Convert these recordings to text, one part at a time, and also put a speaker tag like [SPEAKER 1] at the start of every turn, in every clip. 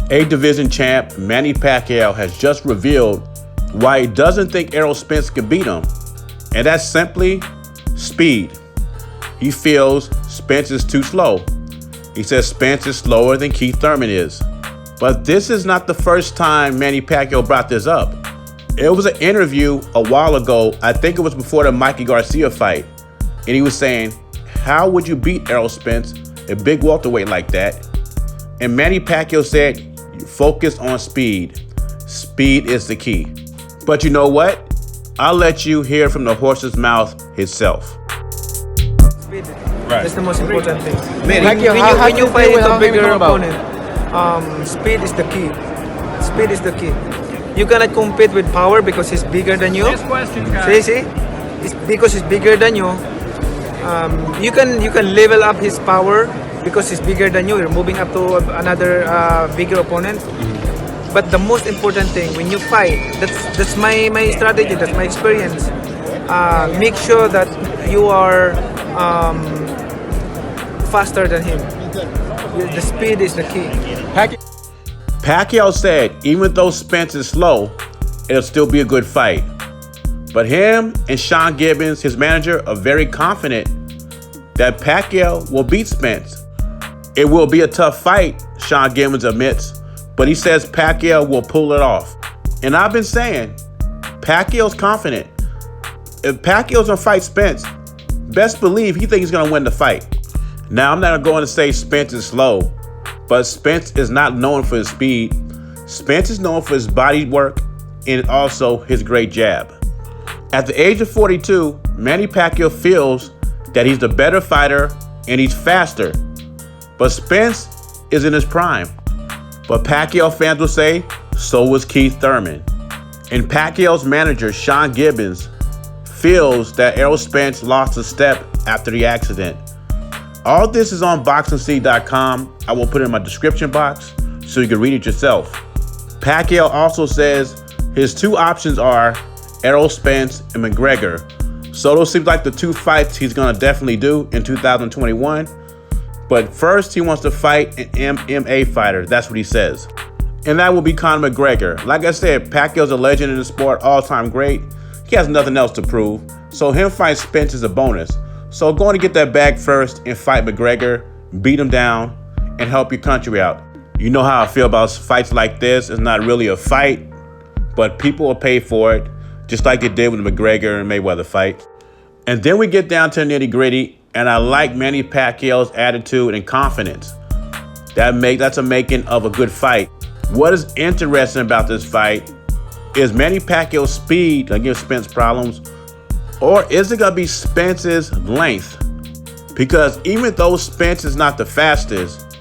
[SPEAKER 1] 8-division champ Manny Pacquiao has just revealed why he doesn't think Errol Spence can beat him, and that's simply speed. He feels Spence is too slow. He says Spence is slower than Keith Thurman is. But this is not the first time Manny Pacquiao brought this up. It was an interview a while ago, I think it was before the Mikey Garcia fight, and he was saying, how would you beat Errol Spence, a big welterweight like that? And Manny Pacquiao said, focus on speed. Speed is the key. But you know what? I'll let you hear from the horse's mouth itself.
[SPEAKER 2] Speed.
[SPEAKER 3] Right.
[SPEAKER 2] That's the most important thing.
[SPEAKER 4] Pacquiao,
[SPEAKER 2] When you fight a bigger opponent, speed is the key. Speed is the key. You cannot compete with power because he's bigger than you.
[SPEAKER 3] Next question, guys.
[SPEAKER 2] See? It's because he's bigger than you. You can level up his power because he's bigger than you. You're moving up to another bigger opponent. But the most important thing when you fight, that's my strategy, that's my experience. Make sure that you are faster than him. The speed is the key.
[SPEAKER 1] Pacquiao said even though Spence is slow, it'll still be a good fight. But him and Sean Gibbons, his manager, are very confident that Pacquiao will beat Spence. It will be a tough fight, Sean Gibbons admits, but he says Pacquiao will pull it off. And I've been saying, Pacquiao's confident. If Pacquiao's gonna fight Spence, best believe he thinks he's gonna win the fight. Now, I'm not going to say Spence is slow, but Spence is not known for his speed. Spence is known for his body work and also his great jab. At the age of 42, Manny Pacquiao feels that he's the better fighter and he's faster. But Spence is in his prime. But Pacquiao fans will say, so was Keith Thurman. And Pacquiao's manager, Sean Gibbons, feels that Errol Spence lost a step after the accident. All this is on boxingseed.com. I will put it in my description box so you can read it yourself. Pacquiao also says his two options are Errol Spence and McGregor. So those seem like the two fights he's going to definitely do in 2021. But first, he wants to fight an MMA fighter. That's what he says. And that will be Conor McGregor. Like I said, Pacquiao's a legend in the sport, all-time great. He has nothing else to prove. So him fighting Spence is a bonus. So going to get that bag first and fight McGregor, beat him down, and help your country out. You know how I feel about fights like this. It's not really a fight, but people will pay for it, just like they did with the McGregor and Mayweather fight. And then we get down to the nitty-gritty, and I like Manny Pacquiao's attitude and confidence. That's a making of a good fight. What is interesting about this fight is Manny Pacquiao's speed gonna give Spence problems, or is it gonna be Spence's length? Because even though Spence is not the fastest,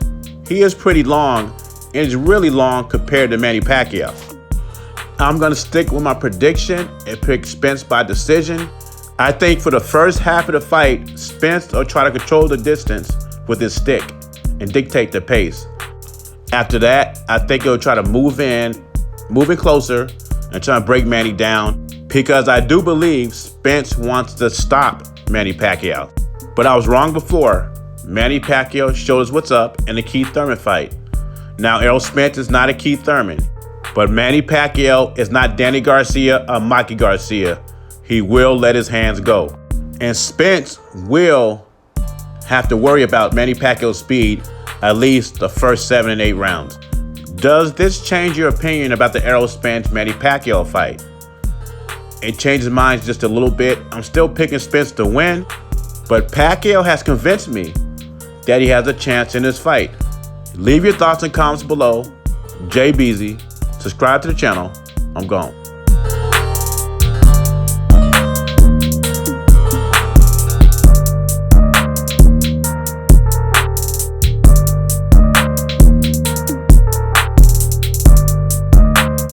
[SPEAKER 1] he is pretty long, and is really long compared to Manny Pacquiao. I'm gonna stick with my prediction and pick Spence by decision. I think for the first half of the fight, Spence will try to control the distance with his stick and dictate the pace. After that, I think he'll try to move in closer and try to break Manny down, because I do believe Spence wants to stop Manny Pacquiao. But I was wrong before. Manny Pacquiao showed us what's up in the Keith Thurman fight. Now, Errol Spence is not a Keith Thurman, but Manny Pacquiao is not Danny Garcia or Mikey Garcia. He will let his hands go. And Spence will have to worry about Manny Pacquiao's speed at least the first 7 and 8 rounds. Does this change your opinion about the Errol Spence-Manny Pacquiao fight? It changes mine just a little bit. I'm still picking Spence to win, but Pacquiao has convinced me that he has a chance in this fight. Leave your thoughts and comments below. Jay Beezy. Subscribe to the channel. I'm gone.